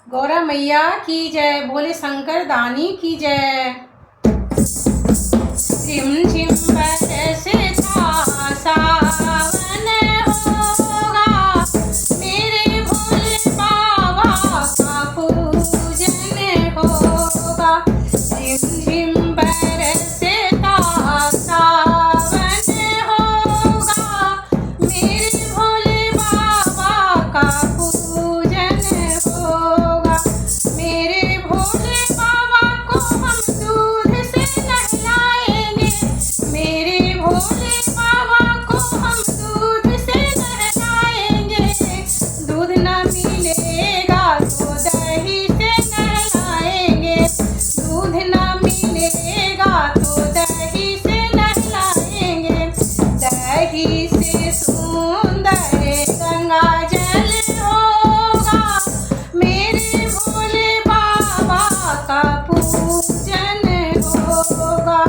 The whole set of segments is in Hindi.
गौरा मैया की जय, भोले शंकर दानी की जय। झिम झिम बरसता सावन होगा, मेरे भोले बाबा का पूजन होगा। झिम झिम बरसता सावन होगा, मेरे भोले बाबा का पूजन होगा। मेरे भोले बाबा को हम दूध से नहलाएंगे, मेरे भोले बाबा को हम दूध से नहलाएंगे। दूध न मिलेगा तो दही से नहलाएंगे, दूध न मिलेगा तो दही से नहलाएंगे। दही से सुंदर गंगा जल होगा, मेरे भोले बाबा का पूजन होगा।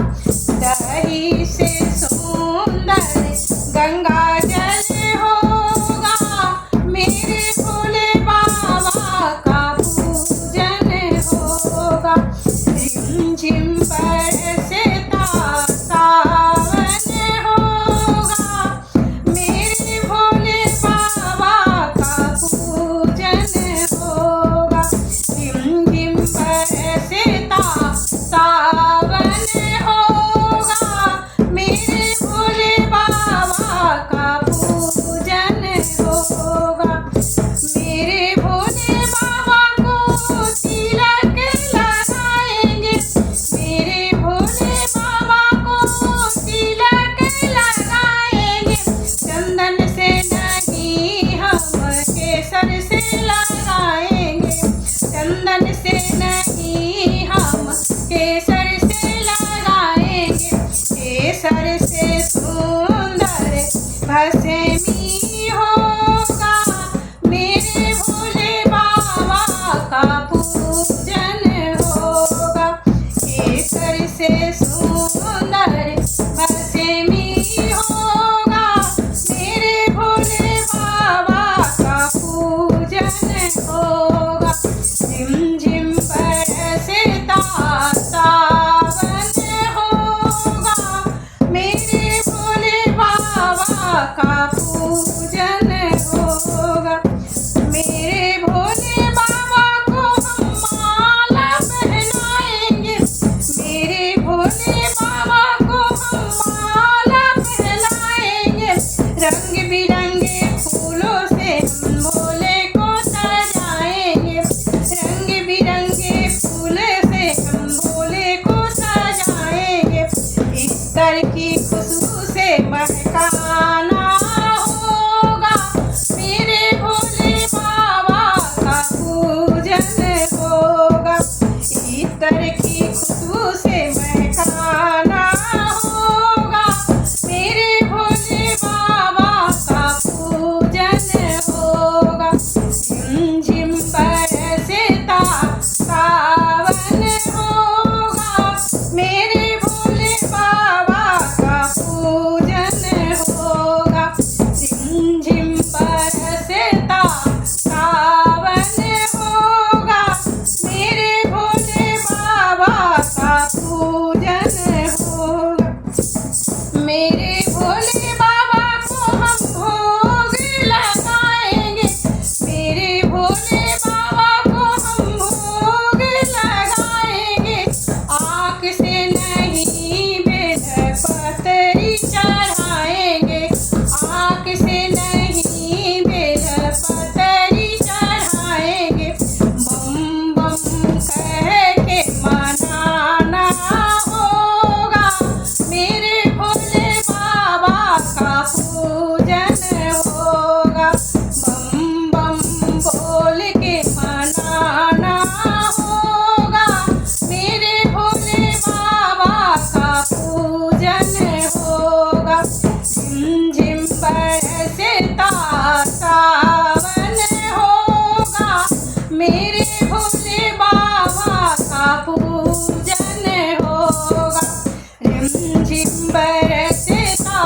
दही से सुंदर गंगा जल होगा, मेरे भोले बाबा का पूजन होगा। झिम झिम बरसता सावन होगा, मेरे भोले बाबा का पूजन होगा। झिम झिम बरसता सावन होगा, मेरे भोले बाबा का पूजन होगा। मेरे भोले बाबा को तिलक लगाएंगे, मेरे भोले बाबा को तिलक लगाएंगे। चंदन से नहीं हम केसर से लगाएंगे, चंदन से नहीं हम केसर से लगाएंगे। केसर से सुंदर भस्मी होगा, मेरे भोले बाबा का पूजन होगा। केसर से सुंदर भस्मी होगा, मेरे भोले बाबा का पूजन होगा। झिम झिम बरसता सावन होगा, मेरे भोले बाबा का पूजन होगा। मेरे भोले बाबा को हम माला पहनाएंगे, मेरे भोले बाबा को हम माला पहनाएंगे। रंग बिरंगे फूलों से हम भोले को सजाएंगे, रंग बिरंगे फूल से हम भोले को सजाएंगे। इत्तर की खुशबू से महकाना होगा, मेरे भोले बाबा का पूजन होगा। इत्तर की खुशबू से महकाना होगा, मेरे भोले बाबा का पूजन होगा। झिम झिम बरसता सावन होगा, मेरे भोले बाबा का पूजन होगा। झिम झिम बरसता सावन होगा, मेरे भोले बाबा का पूजन होगा। मेरे भोले बाबा को हम भोग लगाएंगे, मेरे भोले बाबा को हम भोग लगाएंगे। आँख से नहीं बेल पतरी चढ़ाएंगे, आँख से नहीं बेल पतरी चढ़ाएंगे। बम बम कह के मनाना होगा, मेरे भोले बाबा का पूजन होगा। बम बम बोल के मनाना होगा, मेरे भोले बाबा का पूजन होगा। झिम झिम बरसता सावन होगा, मेरे भोले बाबा का पूजन होगा। झिम झिम बरसता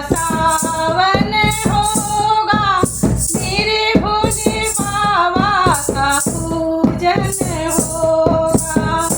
सावन होगा, मेरे भोले बाबा का पूजन पूजन होगा।